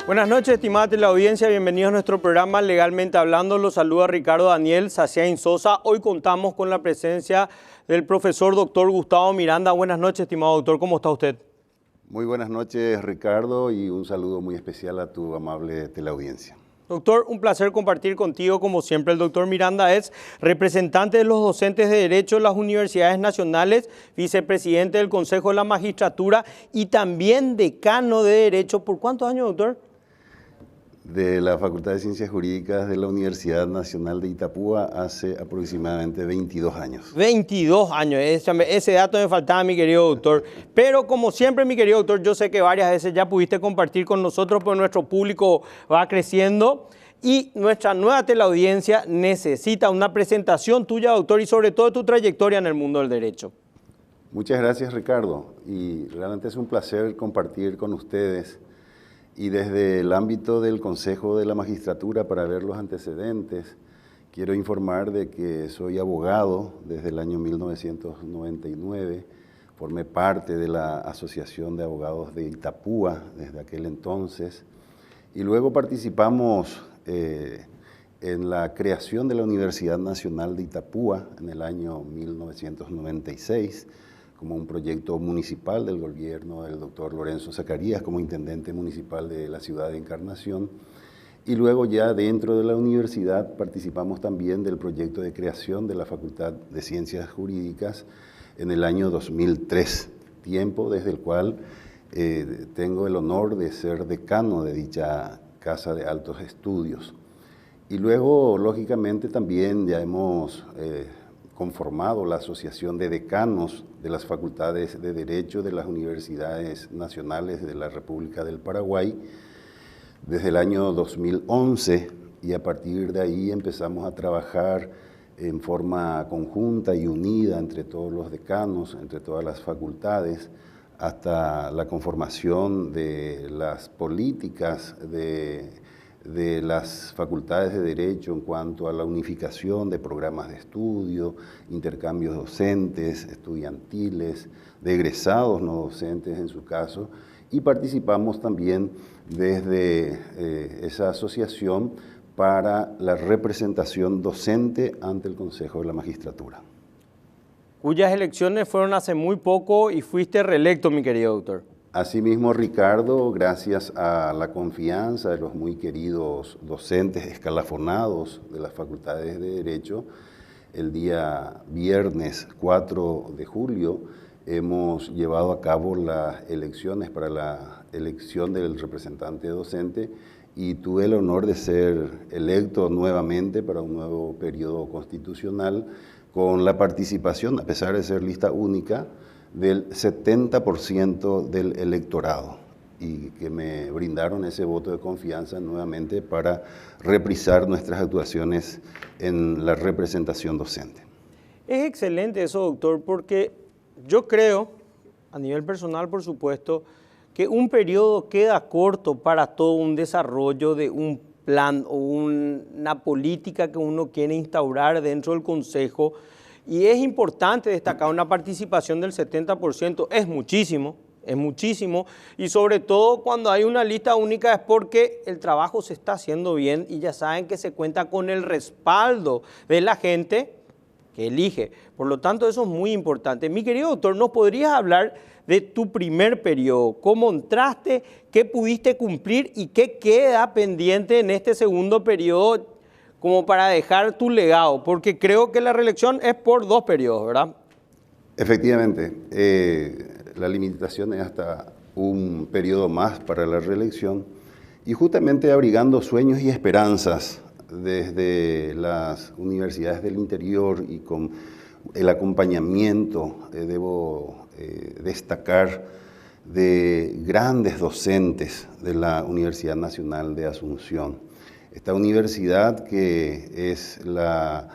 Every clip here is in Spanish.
Buenas noches, estimada teleaudiencia. Bienvenidos a nuestro programa Legalmente Hablando. Los saluda Ricardo Daniel Saciain Sosa. Hoy contamos con la presencia del profesor doctor Gustavo Miranda. Buenas noches, estimado doctor. ¿Cómo está usted? Muy buenas noches, Ricardo, y un saludo muy especial a tu amable teleaudiencia. Doctor, un placer compartir contigo. Como siempre, el doctor Miranda es representante de los docentes de Derecho de las Universidades Nacionales, vicepresidente del Consejo de la Magistratura y también decano de Derecho. ¿Por cuántos años, doctor? De la Facultad de Ciencias Jurídicas de la Universidad Nacional de Itapúa hace aproximadamente 22 años. 22 años, ese dato me faltaba, mi querido doctor. Pero como siempre, mi querido doctor, yo sé que varias veces ya pudiste compartir con nosotros, porque nuestro público va creciendo y nuestra nueva teleaudiencia necesita una presentación tuya, doctor, y sobre todo tu trayectoria en el mundo del derecho. Muchas gracias, Ricardo, y realmente es un placer compartir con ustedes. Y desde el ámbito del Consejo de la Magistratura, para ver los antecedentes, quiero informar de que soy abogado desde el año 1999, formé parte de la Asociación de Abogados de Itapúa desde aquel entonces, y luego participamos en la creación de la Universidad Nacional de Itapúa en el año 1996, como un proyecto municipal del gobierno del doctor Lorenzo Zacarías como intendente municipal de la ciudad de Encarnación. Y luego ya dentro de la universidad participamos también del proyecto de creación de la Facultad de Ciencias Jurídicas en el año 2003, tiempo desde el cual tengo el honor de ser decano de dicha Casa de Altos Estudios. Y luego, lógicamente, también ya hemos conformado la Asociación de Decanos de las Facultades de Derecho de las Universidades Nacionales de la República del Paraguay desde el año 2011, y a partir de ahí empezamos a trabajar en forma conjunta y unida entre todos los decanos, entre todas las facultades, hasta la conformación de las políticas de las facultades de Derecho en cuanto a la unificación de programas de estudio, intercambios docentes, estudiantiles, de egresados no docentes en su caso, y participamos también desde esa asociación para la representación docente ante el Consejo de la Magistratura. Cuyas elecciones fueron hace muy poco y fuiste reelecto, mi querido doctor. Asimismo, Ricardo, gracias a la confianza de los muy queridos docentes escalafonados de las facultades de Derecho, el día viernes 4 de julio hemos llevado a cabo las elecciones para la elección del representante docente y tuve el honor de ser electo nuevamente para un nuevo periodo constitucional con la participación, a pesar de ser lista única, del 70% del electorado, y que me brindaron ese voto de confianza nuevamente para reprisar nuestras actuaciones en la representación docente. Es excelente eso, doctor, porque yo creo, a nivel personal por supuesto, que un periodo queda corto para todo un desarrollo de un plan o una política que uno quiere instaurar dentro del Consejo. Y es importante destacar una participación del 70%, es muchísimo, y sobre todo cuando hay una lista única es porque el trabajo se está haciendo bien y ya saben que se cuenta con el respaldo de la gente que elige. Por lo tanto, eso es muy importante. Mi querido doctor, ¿nos podrías hablar de tu primer periodo? ¿Cómo entraste? ¿Qué pudiste cumplir? ¿Y qué queda pendiente en este segundo periodo como para dejar tu legado? Porque creo que la reelección es por 2 periodos, ¿verdad? Efectivamente, la limitación es hasta un periodo más para la reelección, y justamente abrigando sueños y esperanzas desde las universidades del interior y con el acompañamiento, debo destacar, de grandes docentes de la Universidad Nacional de Asunción. Esta universidad, que es la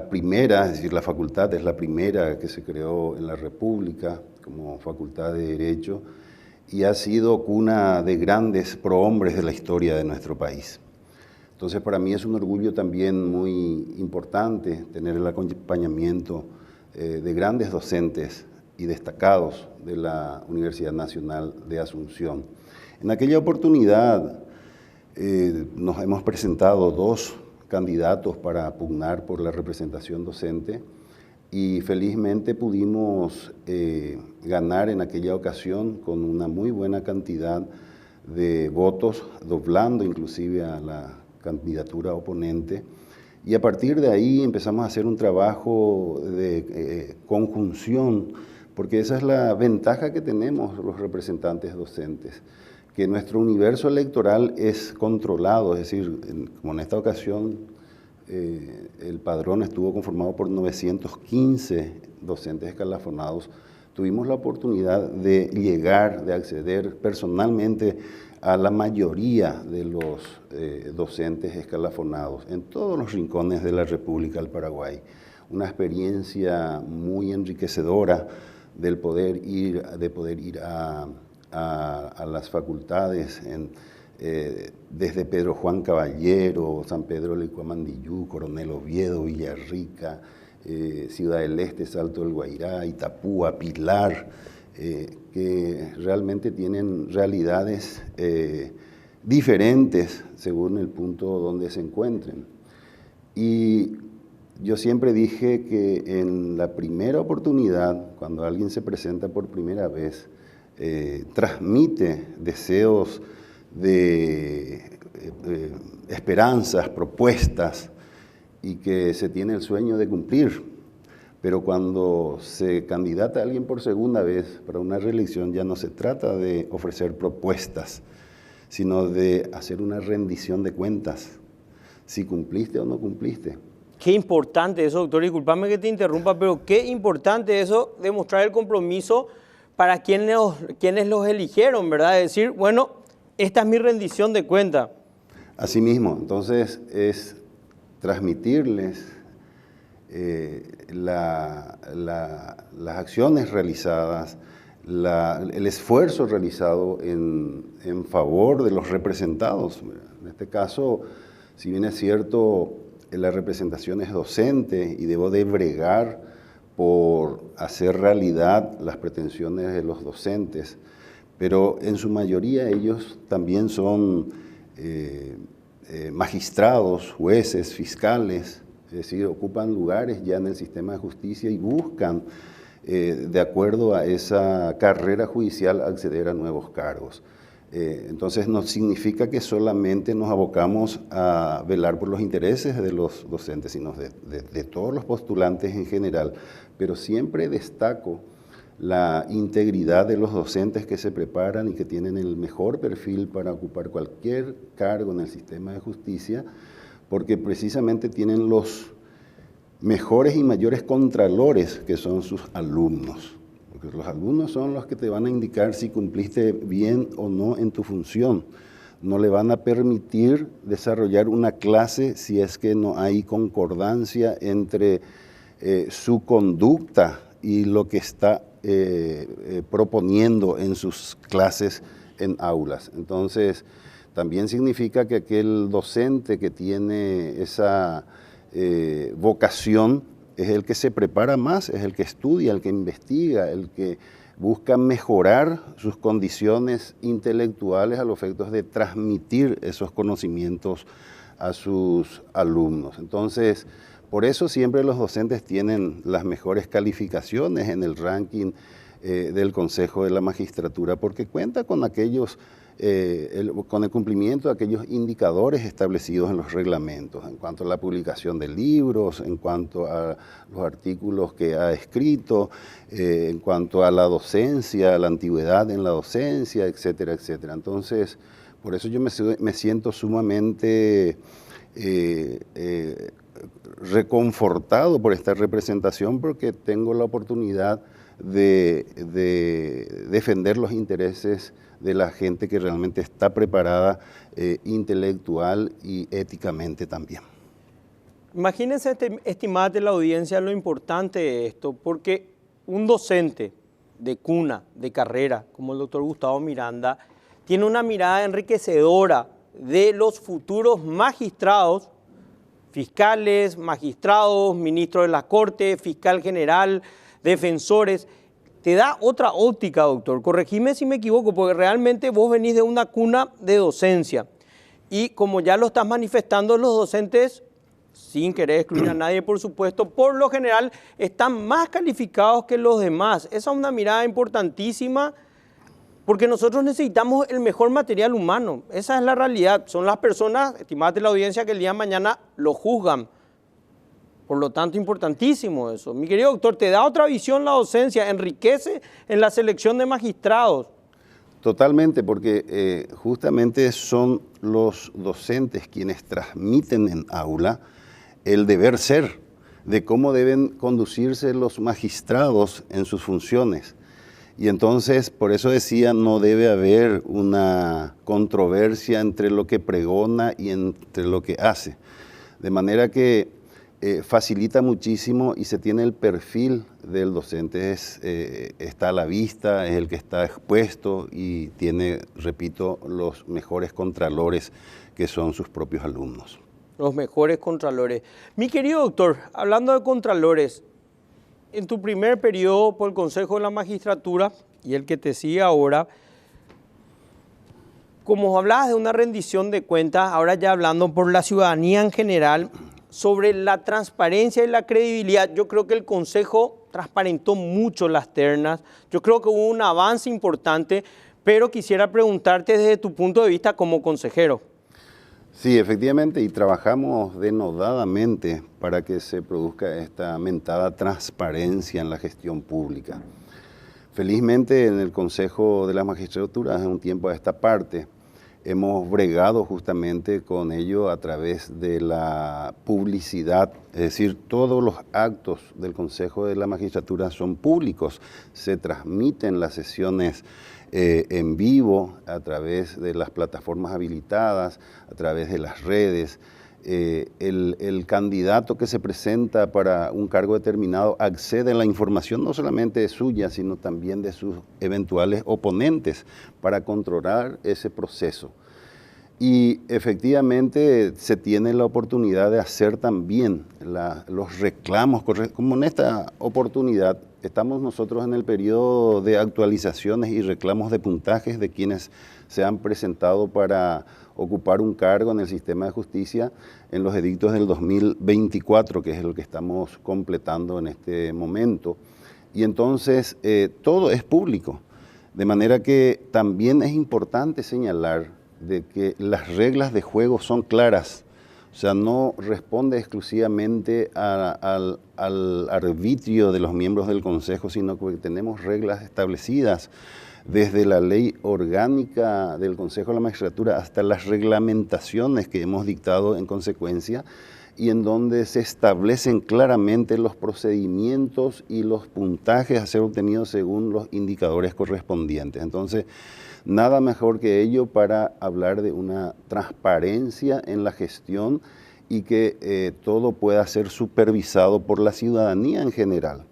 primera, es decir, la facultad es la primera que se creó en la República como facultad de Derecho, y ha sido cuna de grandes prohombres de la historia de nuestro país. Entonces, para mí es un orgullo también muy importante tener el acompañamiento de grandes docentes y destacados de la Universidad Nacional de Asunción. En aquella oportunidad nos hemos presentado 2 candidatos para pugnar por la representación docente y felizmente pudimos ganar en aquella ocasión con una muy buena cantidad de votos, doblando inclusive a la candidatura oponente. Y a partir de ahí empezamos a hacer un trabajo de conjunción, porque esa es la ventaja que tenemos los representantes docentes, que nuestro universo electoral es controlado, es decir, como en esta ocasión el padrón estuvo conformado por 915 docentes escalafonados, tuvimos la oportunidad de llegar, de acceder personalmente a la mayoría de los docentes escalafonados en todos los rincones de la República del Paraguay. Una experiencia muy enriquecedora de poder ir a las facultades desde Pedro Juan Caballero, San Pedro de Licuamandillú, Coronel Oviedo, Villarrica, Ciudad del Este, Salto del Guairá, Itapúa, Pilar, que realmente tienen realidades diferentes según el punto donde se encuentren. Y yo siempre dije que en la primera oportunidad, cuando alguien se presenta por primera vez, transmite deseos de esperanzas, propuestas, y que se tiene el sueño de cumplir. Pero cuando se candidata a alguien por segunda vez para una reelección, ya no se trata de ofrecer propuestas, sino de hacer una rendición de cuentas, si cumpliste o no cumpliste. Qué importante eso, doctor, discúlpame que te interrumpa, pero qué importante eso, demostrar el compromiso para quienes los eligieron, ¿verdad? Es decir, bueno, esta es mi rendición de cuenta. Así mismo, entonces es transmitirles las acciones realizadas, el esfuerzo realizado en favor de los representados. En este caso, si bien es cierto, la representación es docente y debo de bregar por hacer realidad las pretensiones de los docentes, pero en su mayoría ellos también son magistrados, jueces, fiscales, es decir, ocupan lugares ya en el sistema de justicia y buscan, de acuerdo a esa carrera judicial, acceder a nuevos cargos. Entonces no significa que solamente nos abocamos a velar por los intereses de los docentes, sino de todos los postulantes en general, pero siempre destaco la integridad de los docentes que se preparan y que tienen el mejor perfil para ocupar cualquier cargo en el sistema de justicia, porque precisamente tienen los mejores y mayores contralores, que son sus alumnos. Porque los alumnos son los que te van a indicar si cumpliste bien o no en tu función. No le van a permitir desarrollar una clase si es que no hay concordancia entre su conducta y lo que está proponiendo en sus clases en aulas. Entonces, también significa que aquel docente que tiene esa vocación es el que se prepara más, es el que estudia, el que investiga, el que busca mejorar sus condiciones intelectuales a los efectos de transmitir esos conocimientos a sus alumnos. Entonces, por eso siempre los docentes tienen las mejores calificaciones en el ranking del Consejo de la Magistratura, porque cuenta con aquellos, con el cumplimiento de aquellos indicadores establecidos en los reglamentos, en cuanto a la publicación de libros, en cuanto a los artículos que ha escrito, en cuanto a la docencia, a la antigüedad en la docencia, etcétera, etcétera. Entonces, por eso yo me siento sumamente reconfortado por esta representación, porque tengo la oportunidad de defender los intereses de la gente que realmente está preparada intelectual y éticamente también. Imagínense, estimada de la audiencia, lo importante de esto, porque un docente de cuna, de carrera, como el doctor Gustavo Miranda, tiene una mirada enriquecedora de los futuros magistrados, fiscales, magistrados, ministros de la Corte, fiscal general, defensores. te da otra óptica, doctor. Corregime si me equivoco, porque realmente vos venís de una cuna de docencia. Y como ya lo estás manifestando, los docentes, sin querer excluir a nadie, por supuesto, por lo general están más calificados que los demás. Esa es una mirada importantísima, porque nosotros necesitamos el mejor material humano. Esa es la realidad. Son las personas, estimate la audiencia, que el día de mañana lo juzgan. Por lo tanto, importantísimo eso. Mi querido doctor, te da otra visión la docencia, enriquece en la selección de magistrados. Totalmente, porque justamente son los docentes quienes transmiten en aula el deber ser de cómo deben conducirse los magistrados en sus funciones. Y entonces, por eso decía, no debe haber una controversia entre lo que pregona y entre lo que hace. De manera que facilita muchísimo y se tiene el perfil del docente, está a la vista, es el que está expuesto y tiene, repito, los mejores contralores que son sus propios alumnos. Los mejores contralores. Mi querido doctor, hablando de contralores, en tu primer periodo por el Consejo de la Magistratura y el que te sigue ahora, como hablabas de una rendición de cuentas, ahora ya hablando por la ciudadanía en general, sobre la transparencia y la credibilidad, yo creo que el Consejo transparentó mucho las ternas, yo creo que hubo un avance importante, pero quisiera preguntarte desde tu punto de vista como consejero. Sí, efectivamente, y trabajamos denodadamente para que se produzca esta mentada transparencia en la gestión pública. Felizmente en el Consejo de la Magistratura, hace un tiempo a esta parte, hemos bregado justamente con ello a través de la publicidad, es decir, todos los actos del Consejo de la Magistratura son públicos, se transmiten las sesiones en vivo a través de las plataformas habilitadas, a través de las redes. El candidato que se presenta para un cargo determinado accede a la información no solamente suya, sino también de sus eventuales oponentes para controlar ese proceso. Y efectivamente se tiene la oportunidad de hacer también los reclamos, como en esta oportunidad estamos nosotros en el periodo de actualizaciones y reclamos de puntajes de quienes se han presentado para ocupar un cargo en el sistema de justicia en los edictos del 2024, que es lo que estamos completando en este momento. Y entonces todo es público, de manera que también es importante señalar de que las reglas de juego son claras, o sea, no responde exclusivamente al arbitrio de los miembros del Consejo, sino que tenemos reglas establecidas desde la ley orgánica del Consejo de la Magistratura hasta las reglamentaciones que hemos dictado en consecuencia y en donde se establecen claramente los procedimientos y los puntajes a ser obtenidos según los indicadores correspondientes. Entonces, nada mejor que ello para hablar de una transparencia en la gestión y que todo pueda ser supervisado por la ciudadanía en general.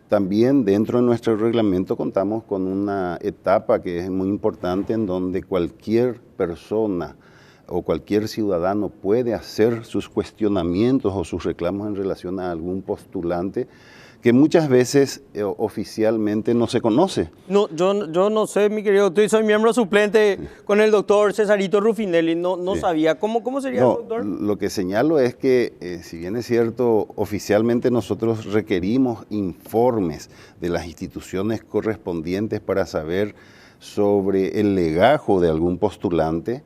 También dentro de nuestro reglamento contamos con una etapa que es muy importante en donde cualquier persona o cualquier ciudadano puede hacer sus cuestionamientos o sus reclamos en relación a algún postulante que muchas veces oficialmente no se conoce. No, yo no sé, mi querido doctor, soy miembro suplente con el doctor Cesarito Rufinelli, no Sí. sabía. ¿Cómo sería No, eso, doctor? lo que señalo es que, si bien es cierto, oficialmente nosotros requerimos informes de las instituciones correspondientes para saber sobre el legajo de algún postulante,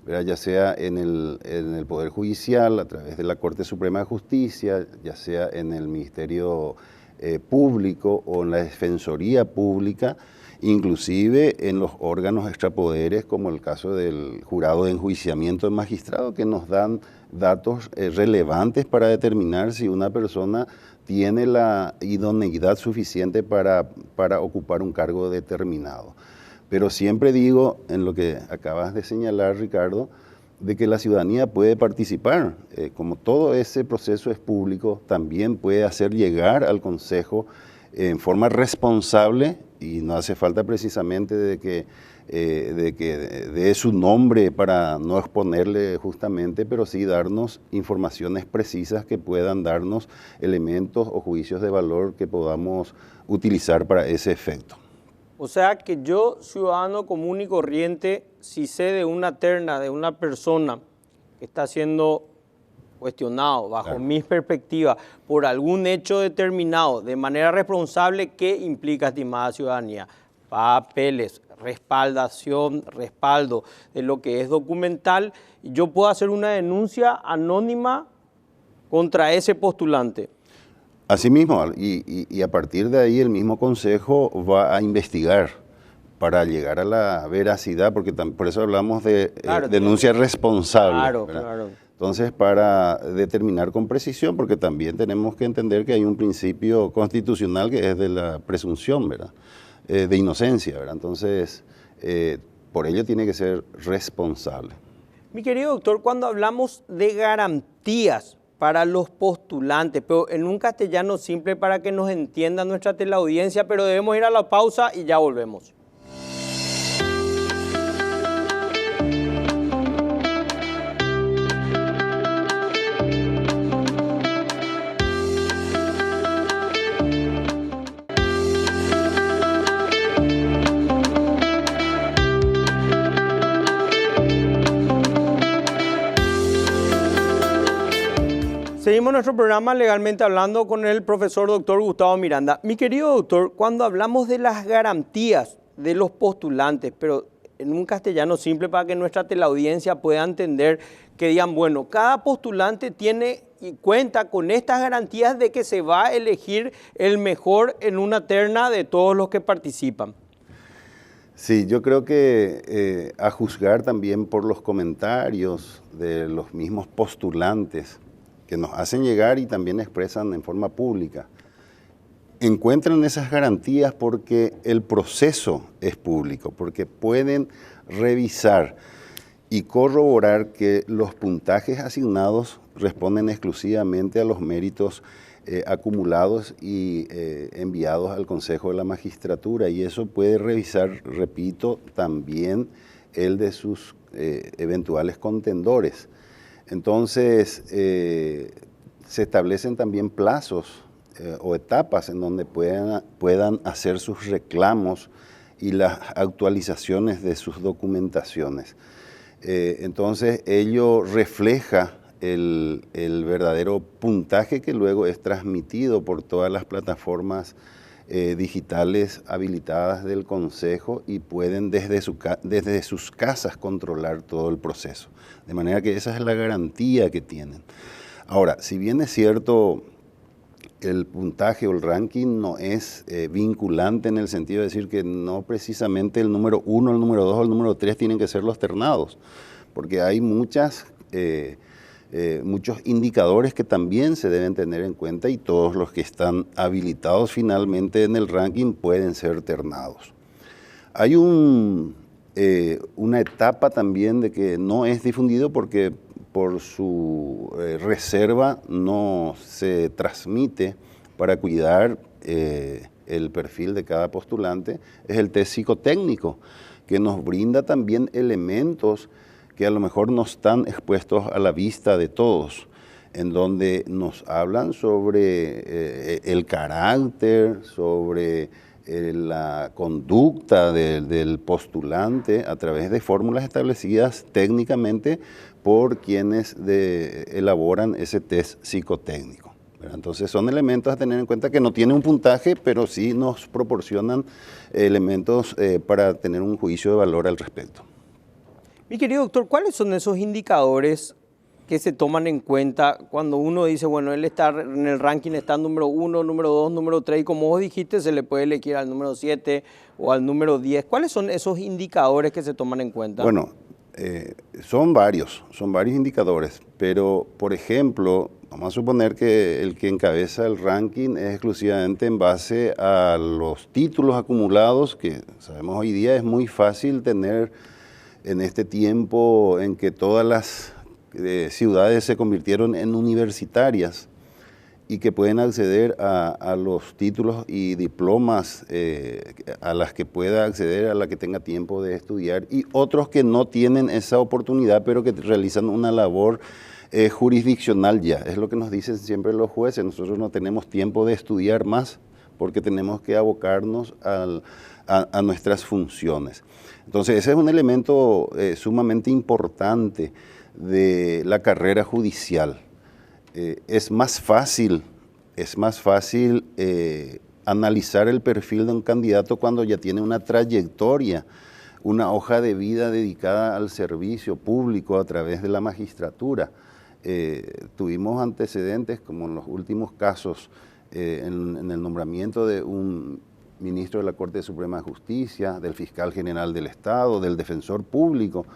¿verdad? Ya sea en el Poder Judicial, a través de la Corte Suprema de Justicia, ya sea en el Ministerio Público o en la Defensoría Pública, inclusive en los órganos extrapoderes, como el caso del Jurado de Enjuiciamiento de Magistrado, que nos dan datos relevantes para determinar si una persona tiene la idoneidad suficiente para ocupar un cargo determinado. Pero siempre digo, en lo que acabas de señalar, Ricardo, de que la ciudadanía puede participar. Como todo ese proceso es público, también puede hacer llegar al Consejo en forma responsable, y no hace falta precisamente de que dé su nombre para no exponerle justamente, pero sí darnos informaciones precisas que puedan darnos elementos o juicios de valor que podamos utilizar para ese efecto. O sea que yo, ciudadano común y corriente, si sé de una terna de una persona que está siendo cuestionado bajo mis perspectivas por algún hecho determinado de manera responsable, ¿qué implica, estimada ciudadanía? Papeles, respaldo de lo que es documental, y yo puedo hacer una denuncia anónima contra ese postulante. Asimismo, y a partir de ahí el mismo Consejo va a investigar para llegar a la veracidad, porque por eso hablamos de denuncia responsable. Claro. Entonces, para determinar con precisión, porque también tenemos que entender que hay un principio constitucional que es de la presunción, ¿verdad? De inocencia, ¿verdad? Entonces, por ello tiene que ser responsable. Mi querido doctor, cuando hablamos de garantías para los postulantes, pero en un castellano simple para que nos entienda nuestra teleaudiencia, pero debemos ir a la pausa y ya volvemos. Seguimos nuestro programa Legalmente Hablando con el profesor doctor Gustavo Miranda. Mi querido doctor, cuando hablamos de las garantías de los postulantes, pero en un castellano simple para que nuestra teleaudiencia pueda entender, que digan, bueno, cada postulante tiene y cuenta con estas garantías de que se va a elegir el mejor en una terna de todos los que participan. Sí, yo creo que a juzgar también por los comentarios de los mismos postulantes que nos hacen llegar y también expresan en forma pública, encuentran esas garantías porque el proceso es público, porque pueden revisar y corroborar que los puntajes asignados responden exclusivamente a los méritos acumulados y enviados al Consejo de la Magistratura, y eso puede revisar, repito, también el de sus eventuales contendores. Entonces, se establecen también plazos o etapas en donde puedan hacer sus reclamos y las actualizaciones de sus documentaciones. Entonces, ello refleja el verdadero puntaje que luego es transmitido por todas las plataformas digitales habilitadas del Consejo, y pueden desde sus casas controlar todo el proceso. De manera que esa es la garantía que tienen. Ahora, si bien es cierto, el puntaje o el ranking no es vinculante en el sentido de decir que no precisamente el número 1, el número 2 o el número 3 tienen que ser los ternados, porque hay muchos indicadores que también se deben tener en cuenta, y todos los que están habilitados finalmente en el ranking pueden ser ternados. Hay una etapa también de que no es difundido porque por su reserva no se transmite para cuidar el perfil de cada postulante, es el test psicotécnico, que nos brinda también elementos que a lo mejor no están expuestos a la vista de todos, en donde nos hablan sobre el carácter, sobre la conducta del postulante a través de fórmulas establecidas técnicamente por quienes elaboran ese test psicotécnico. Entonces son elementos a tener en cuenta que no tienen un puntaje, pero sí nos proporcionan elementos para tener un juicio de valor al respecto. Mi querido doctor, ¿cuáles son esos indicadores que se toman en cuenta cuando uno dice, bueno, él está en el ranking, está en número 1, número 2, número 3, y como vos dijiste, se le puede elegir al número 7 o al número 10? ¿Cuáles son esos indicadores que se toman en cuenta? Bueno, son varios indicadores, pero por ejemplo, vamos a suponer que el que encabeza el ranking es exclusivamente en base a los títulos acumulados, que sabemos hoy día es muy fácil tener en este tiempo en que todas las ciudades se convirtieron en universitarias, y que pueden acceder a los títulos y diplomas a las que pueda acceder, a la que tenga tiempo de estudiar, y otros que no tienen esa oportunidad, pero que realizan una labor jurisdiccional ya. Es lo que nos dicen siempre los jueces: nosotros no tenemos tiempo de estudiar más porque tenemos que abocarnos a nuestras funciones. Entonces, ese es un elemento sumamente importante de la carrera judicial. Es más fácil analizar el perfil de un candidato cuando ya tiene una trayectoria, una hoja de vida dedicada al servicio público a través de la magistratura. Tuvimos antecedentes, como en los últimos casos, en el nombramiento de un ministro de la Corte Suprema de Justicia, del fiscal general del Estado, del defensor público,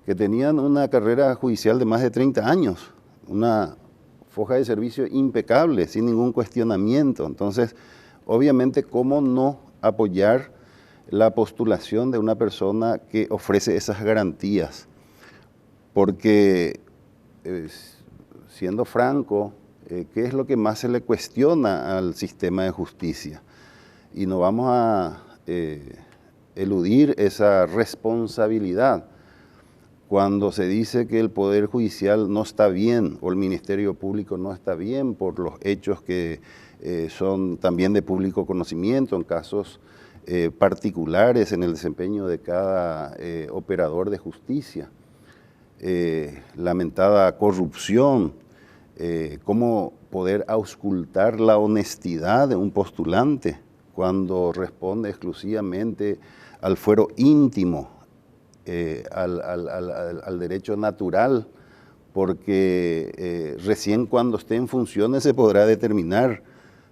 que tenían una carrera judicial de más de 30 años, una hoja de servicio impecable, sin ningún cuestionamiento. Entonces, obviamente, ¿cómo no apoyar la postulación de una persona que ofrece esas garantías? Porque, siendo franco, ¿qué es lo que más se le cuestiona al sistema de justicia? Y no vamos a eludir esa responsabilidad cuando se dice que el Poder Judicial no está bien o el Ministerio Público no está bien por los hechos que son también de público conocimiento en casos particulares en el desempeño de cada operador de justicia. Lamentada corrupción, cómo poder auscultar la honestidad de un postulante cuando responde exclusivamente al fuero íntimo, al derecho natural, porque recién cuando esté en funciones se podrá determinar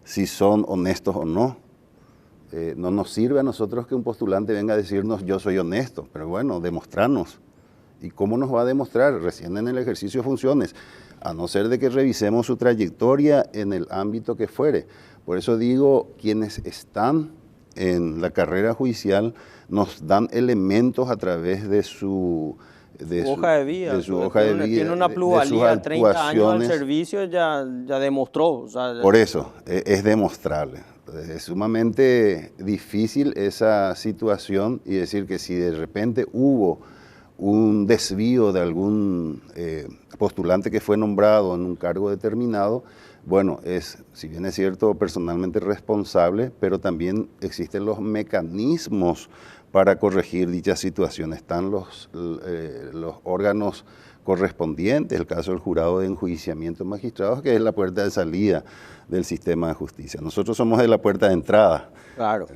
si son honestos o no. No nos sirve a nosotros que un postulante venga a decirnos yo soy honesto, pero bueno, demostrarnos. ¿Y cómo nos va a demostrar? Recién en el ejercicio de funciones, a no ser de que revisemos su trayectoria en el ámbito que fuere. Por eso digo, quienes están en la carrera judicial nos dan elementos a través de su hoja de vida. De su hoja de vida. Tiene una pluralidad, 30 años al servicio ya demostró. O sea, por eso, es demostrable. Es sumamente difícil esa situación y decir que si de repente hubo un desvío de algún postulante que fue nombrado en un cargo determinado, bueno, si bien es cierto, personalmente responsable, pero también existen los mecanismos para corregir dichas situaciones. Están los órganos correspondientes, el caso del jurado de enjuiciamiento de magistrados, que es la puerta de salida del sistema de justicia. Nosotros somos de la puerta de entrada. Claro.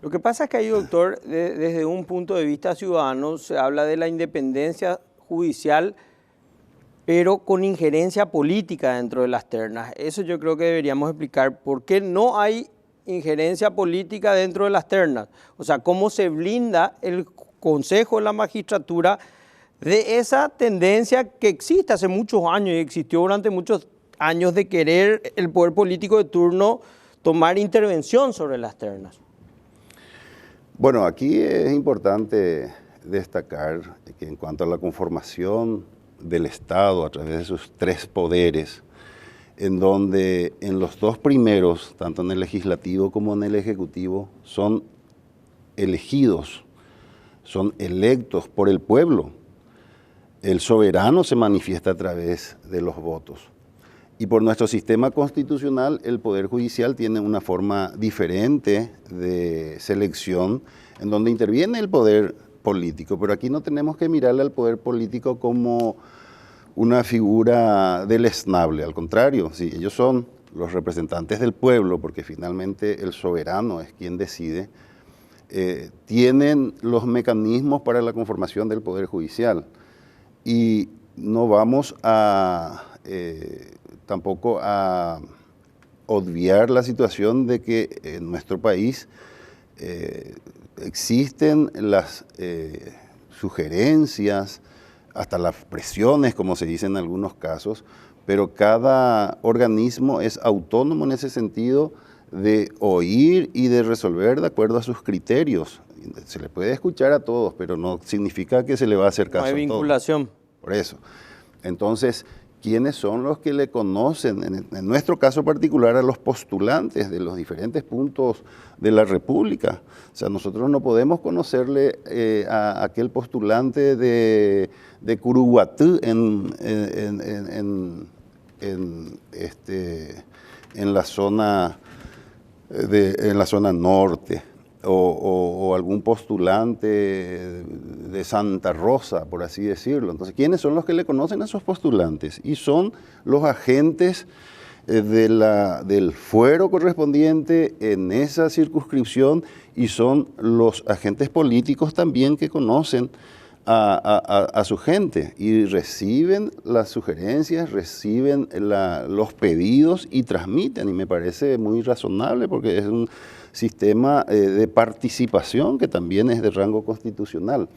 Lo que pasa es que ahí, doctor, desde un punto de vista ciudadano, se habla de la independencia judicial, pero con injerencia política dentro de las ternas. Eso yo creo que deberíamos explicar por qué no hay injerencia política dentro de las ternas. O sea, cómo se blinda el Consejo de la Magistratura de esa tendencia que existe hace muchos años y existió durante muchos años de querer el poder político de turno tomar intervención sobre las ternas. Bueno, aquí es importante destacar que en cuanto a la conformación del Estado a través de sus tres poderes, en donde en los dos primeros, tanto en el legislativo como en el ejecutivo, son elegidos, son electos por el pueblo. El soberano se manifiesta a través de los votos. Y por nuestro sistema constitucional, el Poder Judicial tiene una forma diferente de selección, en donde interviene el poder político. Pero aquí no tenemos que mirarle al poder político como una figura deleznable. Al contrario, sí, ellos son los representantes del pueblo, porque finalmente el soberano es quien decide, tienen los mecanismos para la conformación del Poder Judicial. Y no vamos tampoco a obviar la situación de que en nuestro país existen las sugerencias, hasta las presiones, como se dice en algunos casos, pero cada organismo es autónomo en ese sentido de oír y de resolver de acuerdo a sus criterios. Se le puede escuchar a todos, pero no significa que se le va a hacer caso a todos. No hay vinculación. Por eso. Entonces, quiénes son los que le conocen, en nuestro caso particular, a los postulantes de los diferentes puntos de la República. O sea, nosotros no podemos conocerle a aquel postulante de Curuguatú en la zona norte, o algún postulante de Santa Rosa, por así decirlo. Entonces, ¿quiénes son los que le conocen a esos postulantes? Y son los agentes del fuero correspondiente en esa circunscripción, y son los agentes políticos también que conocen a su gente y reciben las sugerencias, reciben los pedidos y transmiten, y me parece muy razonable porque es un sistema de participación que también es de rango constitucional.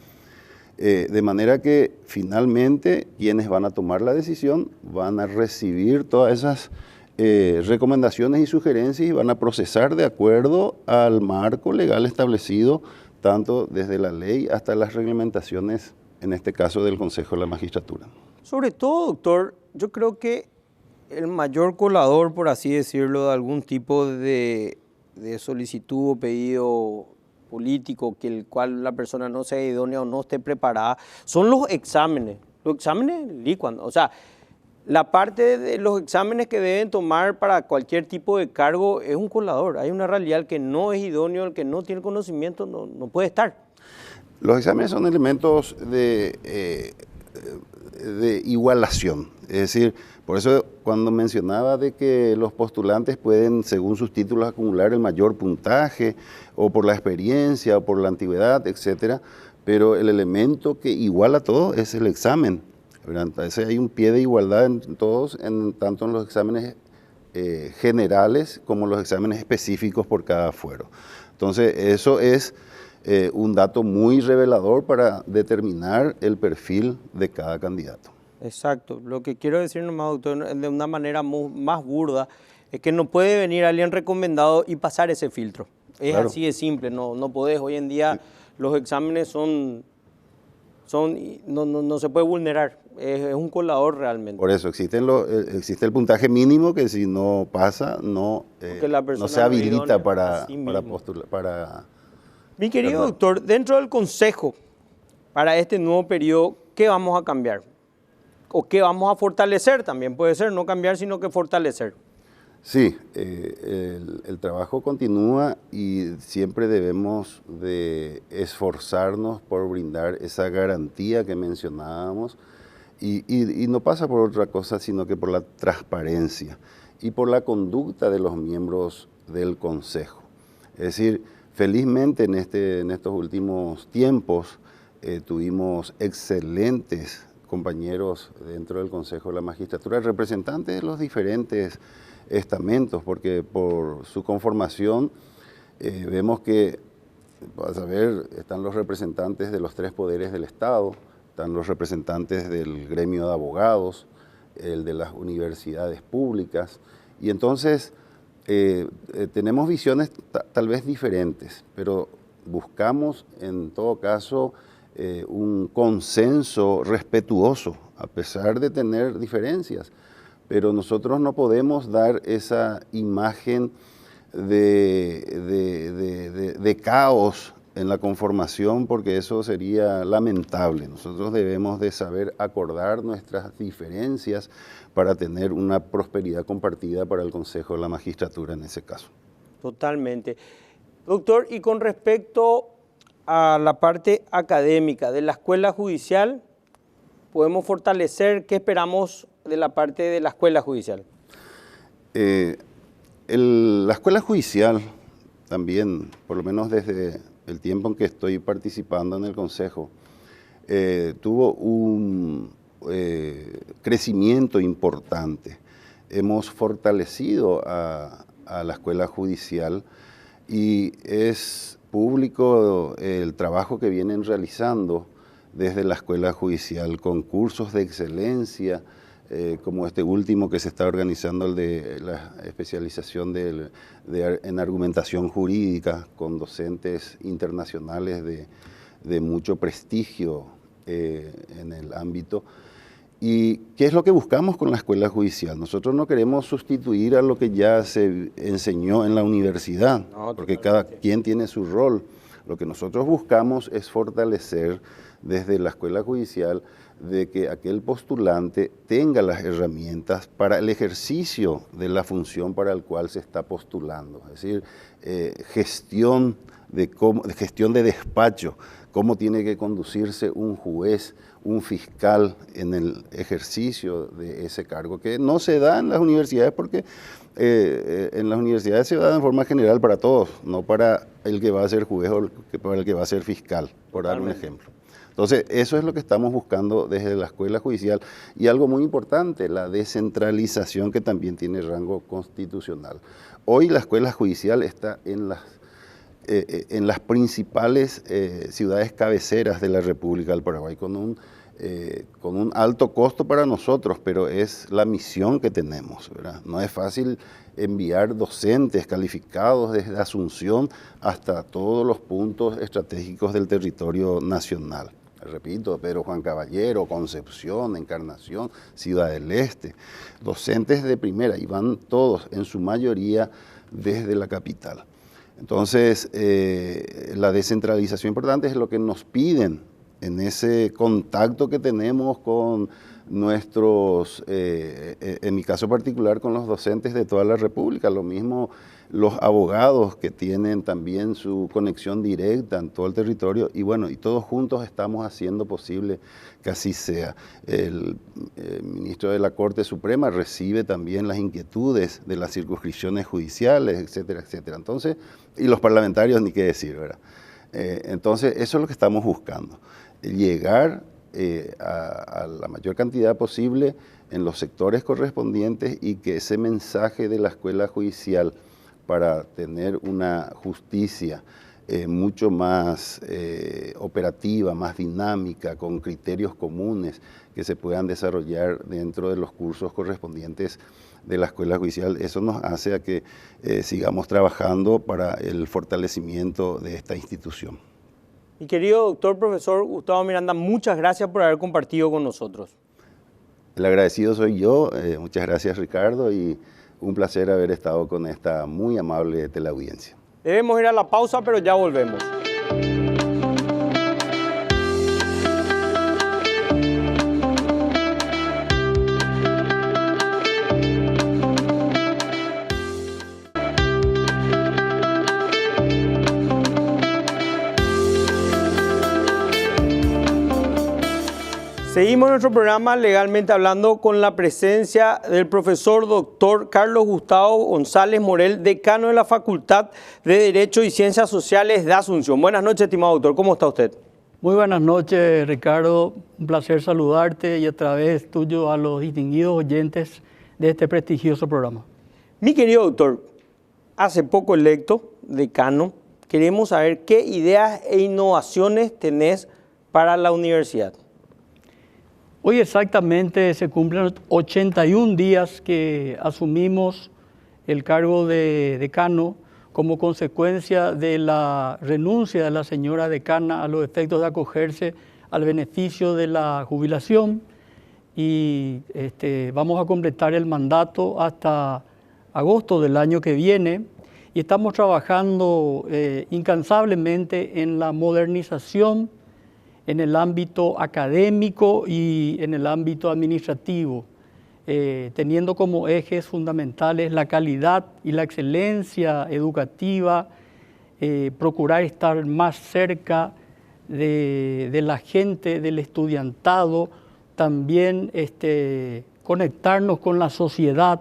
De manera que finalmente quienes van a tomar la decisión van a recibir todas esas recomendaciones y sugerencias y van a procesar de acuerdo al marco legal establecido, tanto desde la ley hasta las reglamentaciones, en este caso del Consejo de la Magistratura. Sobre todo, doctor, yo creo que el mayor colador, por así decirlo, de algún tipo de solicitud o pedido político que el cual la persona no sea idónea o no esté preparada, son los exámenes licuan. O sea, la parte de los exámenes que deben tomar para cualquier tipo de cargo es un colador. Hay una realidad, el que no es idóneo, el que no tiene conocimiento, no puede estar. Los exámenes son elementos de igualación. Es decir, por eso cuando mencionaba de que los postulantes pueden, según sus títulos, acumular el mayor puntaje, o por la experiencia, o por la antigüedad, etcétera, pero el elemento que iguala todo es el examen. Entonces hay un pie de igualdad en todos, tanto en los exámenes generales como los exámenes específicos por cada fuero. Entonces eso es un dato muy revelador para determinar el perfil de cada candidato. Exacto. Lo que quiero decir nomás, doctor, de una manera más burda, es que no puede venir alguien recomendado y pasar ese filtro. Es claro. Así de simple, no podés. Hoy en día los exámenes no se puede vulnerar, es un colador realmente. Por eso existe el puntaje mínimo que si no pasa, no se habilita para postular. Mi querido doctor, dentro del Consejo, para este nuevo periodo, ¿qué vamos a cambiar? ¿O qué vamos a fortalecer también? Puede ser no cambiar, sino que fortalecer. Sí, el trabajo continúa y siempre debemos de esforzarnos por brindar esa garantía que mencionábamos y no pasa por otra cosa sino que por la transparencia y por la conducta de los miembros del Consejo. Es decir, felizmente en estos últimos tiempos tuvimos excelentes compañeros dentro del Consejo de la Magistratura, representantes de los diferentes estamentos, porque por su conformación vemos que, vas a ver, están los representantes de los 3 poderes del Estado, están los representantes del gremio de abogados, el de las universidades públicas, y entonces tenemos visiones tal vez diferentes, pero buscamos en todo caso un consenso respetuoso, a pesar de tener diferencias. Pero nosotros no podemos dar esa imagen de caos en la conformación, porque eso sería lamentable. Nosotros debemos de saber acordar nuestras diferencias para tener una prosperidad compartida para el Consejo de la Magistratura en ese caso. Totalmente. Doctor, y con respecto a la parte académica de la Escuela Judicial, ¿podemos fortalecer? ¿Qué esperamos de la parte de la Escuela Judicial? La Escuela Judicial también, por lo menos desde el tiempo en que estoy participando en el Consejo, tuvo un crecimiento importante. Hemos fortalecido a la Escuela Judicial y es público el trabajo que vienen realizando desde la Escuela Judicial, concursos de excelencia, como este último que se está organizando, el de la especialización en argumentación jurídica, con docentes internacionales de mucho prestigio en el ámbito. ¿Y qué es lo que buscamos con la escuela judicial? Nosotros no queremos sustituir a lo que ya se enseñó en la universidad, porque cada quien tiene su rol. Lo que nosotros buscamos es fortalecer desde la escuela judicial de que aquel postulante tenga las herramientas para el ejercicio de la función para el cual se está postulando. Es decir, gestión de despacho, cómo tiene que conducirse un juez, un fiscal en el ejercicio de ese cargo, que no se da en las universidades porque en las universidades se da de forma general para todos, no para el que va a ser juez o para el que va a ser fiscal, por dar un ejemplo. Entonces, eso es lo que estamos buscando desde la escuela judicial. Y algo muy importante, la descentralización, que también tiene rango constitucional. Hoy la escuela judicial está en las principales ciudades cabeceras de la República del Paraguay, con un alto costo para nosotros, pero es la misión que tenemos, ¿verdad? No es fácil enviar docentes calificados desde Asunción hasta todos los puntos estratégicos del territorio nacional. Repito, Pedro Juan Caballero, Concepción, Encarnación, Ciudad del Este, docentes de primera, y van todos, en su mayoría, desde la capital. Entonces, la descentralización importante es lo que nos piden en ese contacto que tenemos con nuestros, en mi caso particular, con los docentes de toda la República, lo mismo los abogados que tienen también su conexión directa en todo el territorio, y bueno, y todos juntos estamos haciendo posible que así sea. El ministro de la Corte Suprema recibe también las inquietudes de las circunscripciones judiciales, etcétera, etcétera. Entonces, y los parlamentarios ni qué decir, ¿verdad? Entonces, eso es lo que estamos buscando, llegar a la mayor cantidad posible en los sectores correspondientes y que ese mensaje de la escuela judicial para tener una justicia mucho más operativa, más dinámica, con criterios comunes que se puedan desarrollar dentro de los cursos correspondientes de la escuela judicial. Eso nos hace a que sigamos trabajando para el fortalecimiento de esta institución. Mi querido doctor profesor Gustavo Miranda, muchas gracias por haber compartido con nosotros. El agradecido soy yo, muchas gracias Ricardo, y un placer haber estado con esta muy amable teleaudiencia. Debemos ir a la pausa, pero ya volvemos. Seguimos nuestro programa Legalmente Hablando con la presencia del profesor doctor Carlos Gustavo González Morel, decano de la Facultad de Derecho y Ciencias Sociales de Asunción. Buenas noches, estimado doctor. ¿Cómo está usted? Muy buenas noches, Ricardo. Un placer saludarte y a través tuyo a los distinguidos oyentes de este prestigioso programa. Mi querido doctor, hace poco electo decano, queremos saber qué ideas e innovaciones tenés para la universidad. Hoy exactamente se cumplen 81 días que asumimos el cargo de decano como consecuencia de la renuncia de la señora decana a los efectos de acogerse al beneficio de la jubilación, y vamos a completar el mandato hasta agosto del año que viene, y estamos trabajando incansablemente en la modernización en el ámbito académico y en el ámbito administrativo, teniendo como ejes fundamentales la calidad y la excelencia educativa, procurar estar más cerca de la gente, del estudiantado, también conectarnos con la sociedad,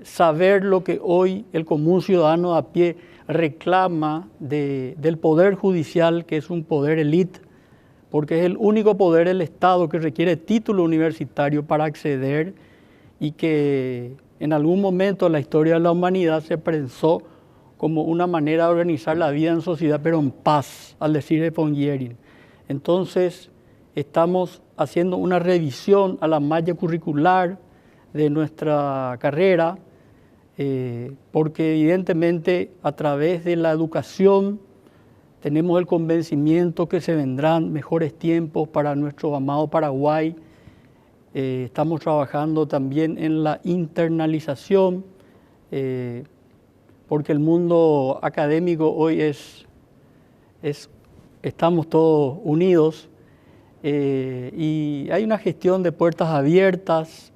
saber lo que hoy el común ciudadano a pie reclama del Poder Judicial, que es un poder élite, porque es el único poder del Estado que requiere título universitario para acceder, y que en algún momento de la historia de la humanidad se pensó como una manera de organizar la vida en sociedad, pero en paz, al decir de von Jhering. Entonces, estamos haciendo una revisión a la malla curricular de nuestra carrera, porque evidentemente a través de la educación Tenemos el convencimiento que se vendrán mejores tiempos para nuestro amado Paraguay. Estamos trabajando también en la internalización, porque el mundo académico hoy estamos todos unidos, y hay una gestión de puertas abiertas,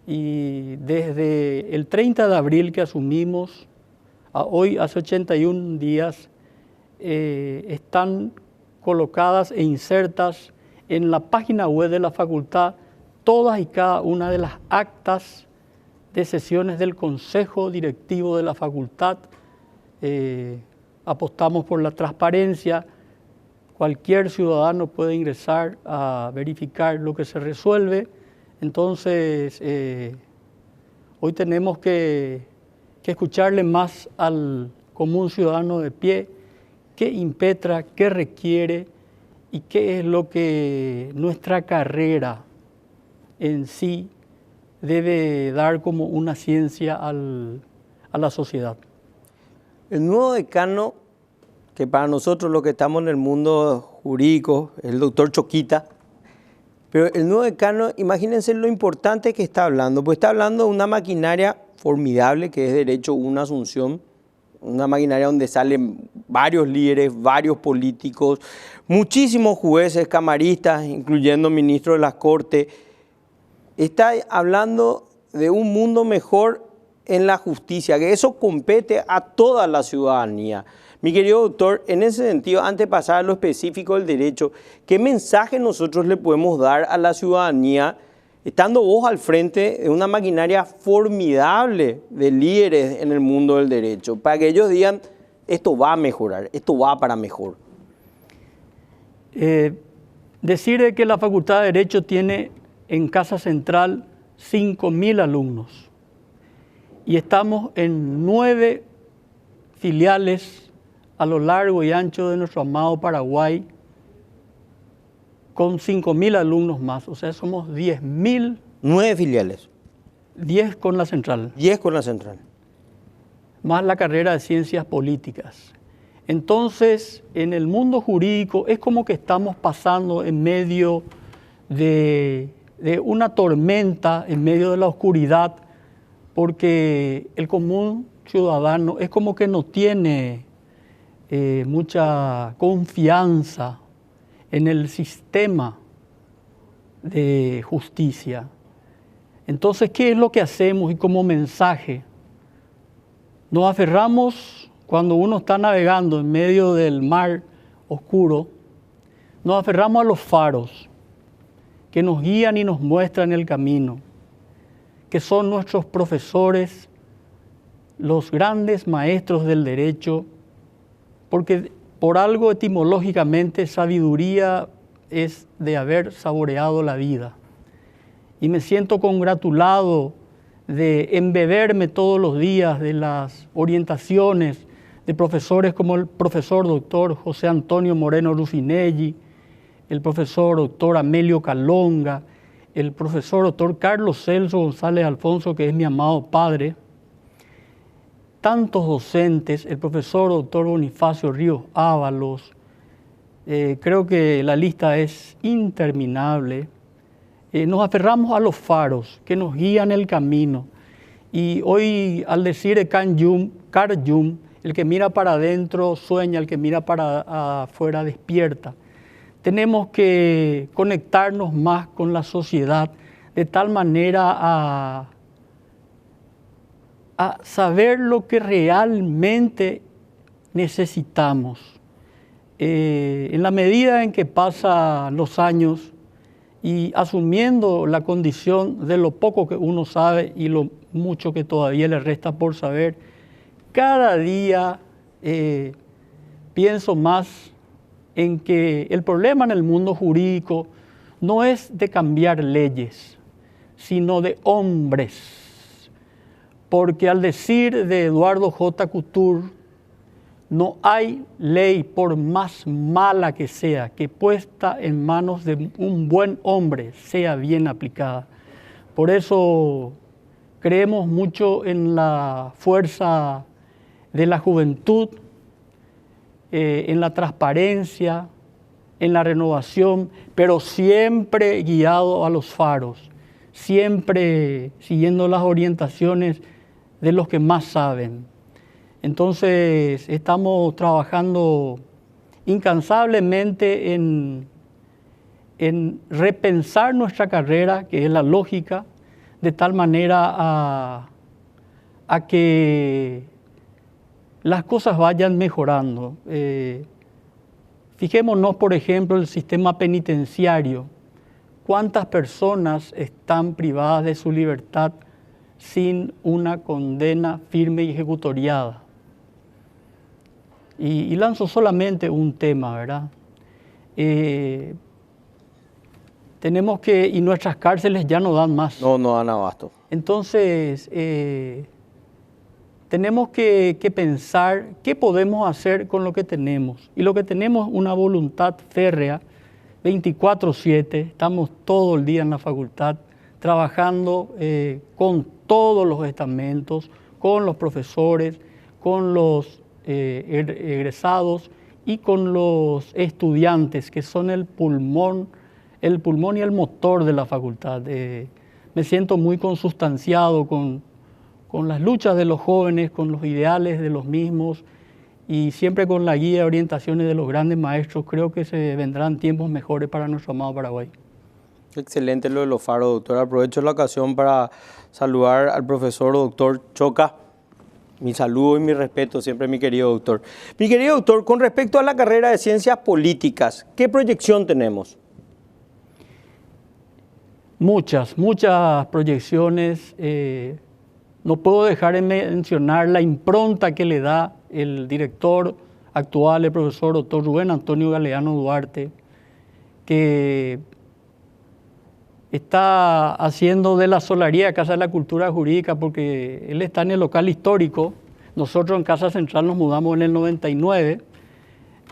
y desde el 30 de abril que asumimos, a hoy, hace 81 días, están colocadas e insertas en la página web de la facultad todas y cada una de las actas de sesiones del Consejo Directivo de la facultad. Apostamos por la transparencia. Cualquier ciudadano puede ingresar a verificar lo que se resuelve. Entonces, hoy tenemos que escucharle más al común ciudadano de pie, qué impetra, qué requiere y qué es lo que nuestra carrera en sí debe dar como una ciencia a la sociedad. El nuevo decano, que para nosotros los que estamos en el mundo jurídico, es el doctor Choquita, pero el nuevo decano, imagínense lo importante que está hablando, pues está hablando de una maquinaria formidable que es Derecho 1 Asunción, una maquinaria donde salen varios líderes, varios políticos, muchísimos jueces, camaristas, incluyendo ministros de las Cortes. Está hablando de un mundo mejor en la justicia, que eso compete a toda la ciudadanía. Mi querido doctor, en ese sentido, antes de pasar a lo específico del derecho, ¿qué mensaje nosotros le podemos dar a la ciudadanía, estando vos al frente de una maquinaria formidable de líderes en el mundo del derecho, para que ellos digan, esto va a mejorar, esto va para mejor? Decir que la Facultad de Derecho tiene en Casa Central 5.000 alumnos y estamos en 9 filiales a lo largo y ancho de nuestro amado Paraguay, con 5.000 alumnos más, o sea, somos 10.000. 9 filiales. 10 con la central. 10 con la central. Más la carrera de Ciencias Políticas. Entonces, en el mundo jurídico es como que estamos pasando en medio de una tormenta, en medio de la oscuridad, porque el común ciudadano es como que no tiene mucha confianza en el sistema de justicia. Entonces, ¿qué es lo que hacemos? Y como mensaje, nos aferramos cuando uno está navegando en medio del mar oscuro, nos aferramos a los faros que nos guían y nos muestran el camino, que son nuestros profesores, los grandes maestros del derecho, porque por algo etimológicamente sabiduría es de haber saboreado la vida. Y me siento congratulado de embeberme todos los días de las orientaciones de profesores como el profesor doctor José Antonio Moreno Rufinelli, el profesor doctor Amelio Calonga, el profesor doctor Carlos Celso González Alfonso, que es mi amado padre, tantos docentes, el profesor doctor Bonifacio Ríos Ábalos, creo que la lista es interminable. Nos aferramos a los faros que nos guían el camino. Y hoy, al decir Carl Jung, el que mira para adentro sueña, el que mira para afuera despierta. Tenemos que conectarnos más con la sociedad de tal manera a saber lo que realmente necesitamos. En la medida en que pasan los años y asumiendo la condición de lo poco que uno sabe y lo mucho que todavía le resta por saber, cada día pienso más en que el problema en el mundo jurídico no es de cambiar leyes, sino de hombres. Porque al decir de Eduardo J. Couture, no hay ley, por más mala que sea, que puesta en manos de un buen hombre sea bien aplicada. Por eso creemos mucho en la fuerza de la juventud, en la transparencia, en la renovación, pero siempre guiado a los faros, siempre siguiendo las orientaciones de los que más saben. Entonces, estamos trabajando incansablemente en repensar nuestra carrera, que es la lógica, de tal manera a que las cosas vayan mejorando. Fijémonos, por ejemplo, el sistema penitenciario. ¿Cuántas personas están privadas de su libertad sin una condena firme y ejecutoriada? Y lanzo solamente un tema, ¿verdad? Tenemos que, y nuestras cárceles ya no dan más. No dan abasto. Entonces, tenemos que pensar qué podemos hacer con lo que tenemos. Y lo que tenemos es una voluntad férrea, 24/7, estamos todo el día en la facultad, trabajando con todos los estamentos, con los profesores, con los egresados y con los estudiantes, que son el pulmón y el motor de la facultad. Me siento muy consustanciado con las luchas de los jóvenes, con los ideales de los mismos y siempre con la guía y orientaciones de los grandes maestros. Creo que se vendrán tiempos mejores para nuestro amado Paraguay. Excelente lo de los faros, doctor. Aprovecho la ocasión para saludar al profesor doctor Choca. Mi saludo y mi respeto siempre, mi querido doctor. Mi querido doctor, con respecto a la carrera de Ciencias Políticas, ¿qué proyección tenemos? Muchas proyecciones. No puedo dejar de mencionar la impronta que le da el director actual, el profesor doctor Rubén Antonio Galeano Duarte, que está haciendo de la Solaría Casa de la Cultura Jurídica, porque él está en el local histórico. Nosotros en Casa Central nos mudamos en el 99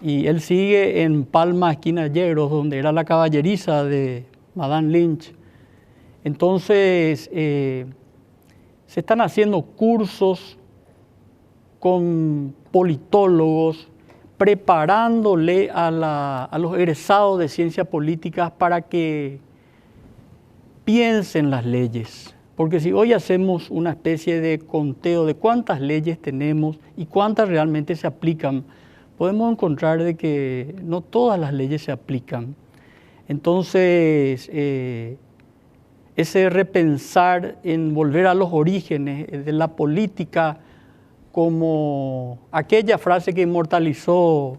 y él sigue en Palma, esquina Yegros, donde era la caballeriza de Madame Lynch. Entonces, se están haciendo cursos con politólogos, preparándole a los egresados de ciencias políticas para que piensen las leyes. Porque si hoy hacemos una especie de conteo de cuántas leyes tenemos y cuántas realmente se aplican, podemos encontrar de que no todas las leyes se aplican. Entonces, ese repensar en volver a los orígenes de la política, como aquella frase que inmortalizó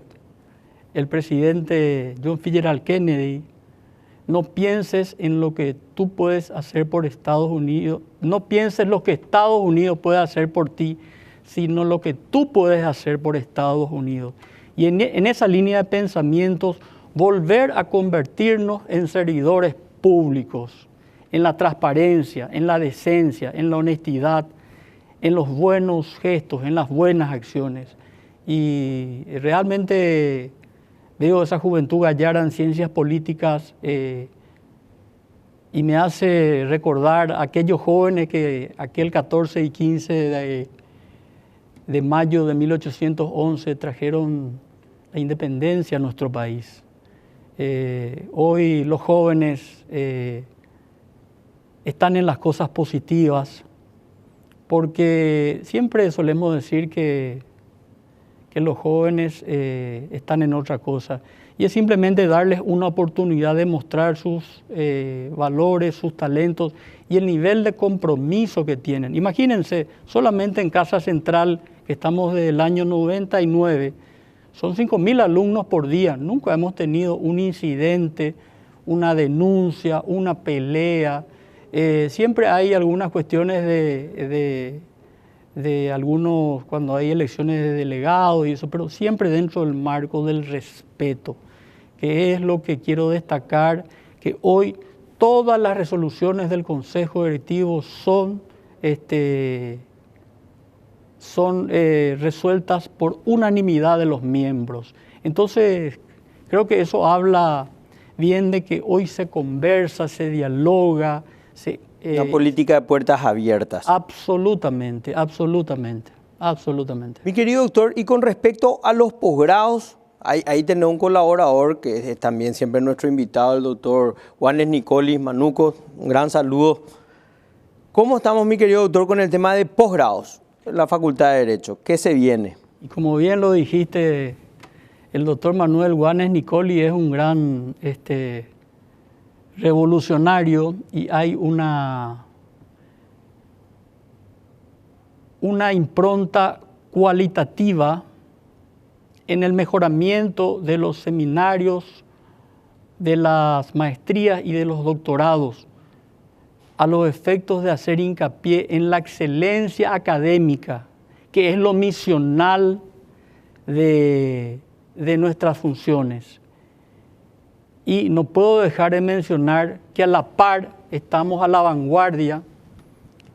el presidente John Fitzgerald Kennedy: no pienses en lo que tú puedes hacer por Estados Unidos, no pienses lo que Estados Unidos puede hacer por ti, sino lo que tú puedes hacer por Estados Unidos. Y en esa línea de pensamientos, volver a convertirnos en servidores públicos, en la transparencia, en la decencia, en la honestidad, en los buenos gestos, en las buenas acciones. Y realmente veo esa juventud gallarda en ciencias políticas y me hace recordar a aquellos jóvenes que aquel 14 y 15 de mayo de 1811 trajeron la independencia a nuestro país. Hoy los jóvenes están en las cosas positivas, porque siempre solemos decir que los jóvenes están en otra cosa, y es simplemente darles una oportunidad de mostrar sus valores, sus talentos y el nivel de compromiso que tienen. Imagínense, solamente en Casa Central, que estamos desde el año 99, son 5.000 alumnos por día. Nunca hemos tenido un incidente, una denuncia, una pelea. Siempre hay algunas cuestiones de algunos, cuando hay elecciones de delegados y eso, pero siempre dentro del marco del respeto, que es lo que quiero destacar, que hoy todas las resoluciones del Consejo Directivo son resueltas por unanimidad de los miembros. Entonces, creo que eso habla bien de que hoy se conversa, se dialoga, una política de puertas abiertas. Absolutamente, absolutamente. Absolutamente. Mi querido doctor, y con respecto a los posgrados, ahí tenemos un colaborador que es también siempre nuestro invitado, el doctor Juanes Nicolis Manuco. Un gran saludo. ¿Cómo estamos, mi querido doctor, con el tema de posgrados en la Facultad de Derecho? ¿Qué se viene? Y como bien lo dijiste, el doctor Manuel Juanes Nicolis es un gran revolucionario y hay una impronta cualitativa en el mejoramiento de los seminarios, de las maestrías y de los doctorados, a los efectos de hacer hincapié en la excelencia académica, que es lo misional de nuestras funciones. Y no puedo dejar de mencionar que a la par estamos a la vanguardia,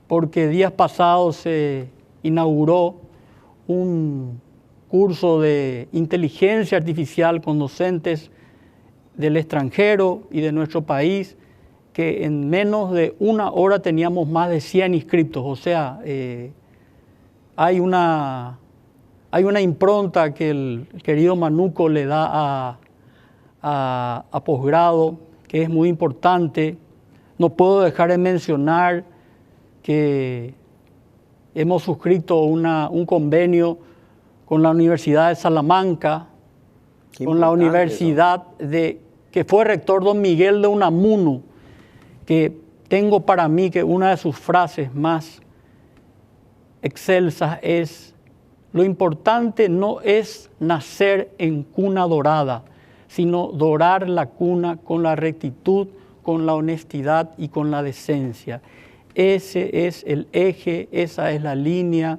porque días pasados se inauguró un curso de inteligencia artificial con docentes del extranjero y de nuestro país, que en menos de una hora teníamos más de 100 inscriptos. O sea, hay una impronta que el querido Manuco le da a posgrado, que es muy importante. No puedo dejar de mencionar que hemos suscrito un convenio con la Universidad de Salamanca, con la Universidad que fue rector don Miguel de Unamuno, que tengo para mí que una de sus frases más excelsas es: lo importante no es nacer en cuna dorada, sino dorar la cuna con la rectitud, con la honestidad y con la decencia. Ese es el eje, esa es la línea.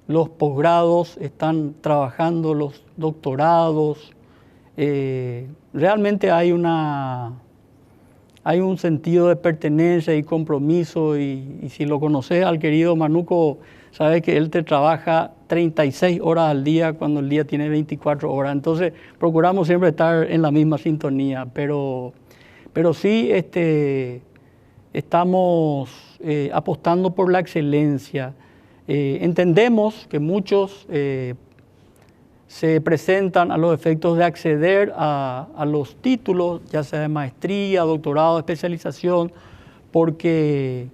Los posgrados están trabajando, los doctorados. Realmente hay un sentido de pertenencia y compromiso, y si lo conoces al querido Manuco, sabes que él te trabaja 36 horas al día cuando el día tiene 24 horas. Entonces procuramos siempre estar en la misma sintonía, pero sí estamos apostando por la excelencia. Entendemos que muchos se presentan a los efectos de acceder a los títulos, ya sea de maestría, doctorado, especialización, porque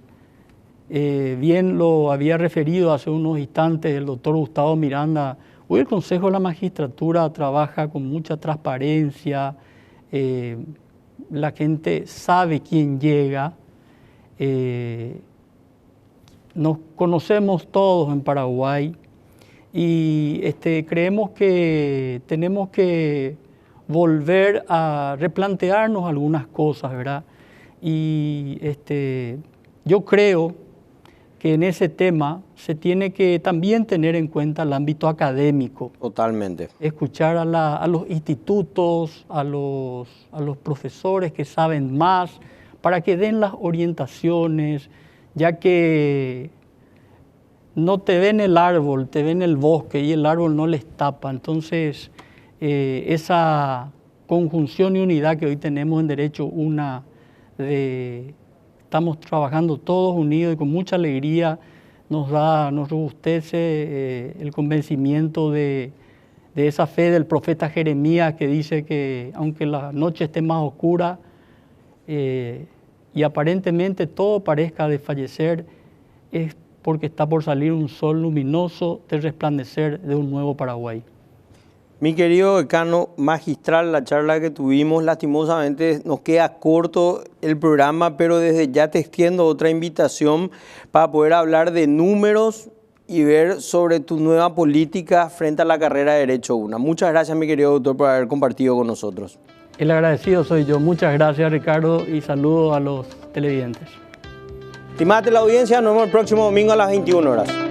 bien lo había referido hace unos instantes el doctor Gustavo Miranda, hoy el Consejo de la Magistratura trabaja con mucha transparencia, la gente sabe quién llega, nos conocemos todos en Paraguay. Y creemos que tenemos que volver a replantearnos algunas cosas, ¿verdad? Y yo creo que en ese tema se tiene que también tener en cuenta el ámbito académico. Totalmente. Escuchar a los institutos, a los profesores que saben más, para que den las orientaciones, ya que no te ven el árbol, te ven el bosque y el árbol no les tapa. Entonces, esa conjunción y unidad que hoy tenemos en Derecho estamos trabajando todos unidos y con mucha alegría, nos robustece el convencimiento de esa fe del profeta Jeremías, que dice que aunque la noche esté más oscura y aparentemente todo parezca desfallecer, es porque está por salir un sol luminoso de resplandecer de un nuevo Paraguay. Mi querido decano, magistral la charla que tuvimos. Lastimosamente nos queda corto el programa, pero desde ya te extiendo otra invitación para poder hablar de números y ver sobre tu nueva política frente a la carrera de Derecho 1. Muchas gracias, mi querido doctor, por haber compartido con nosotros. El agradecido soy yo. Muchas gracias, Ricardo, y saludos a los televidentes. Estimada la audiencia, nos vemos el próximo domingo a las 21 horas.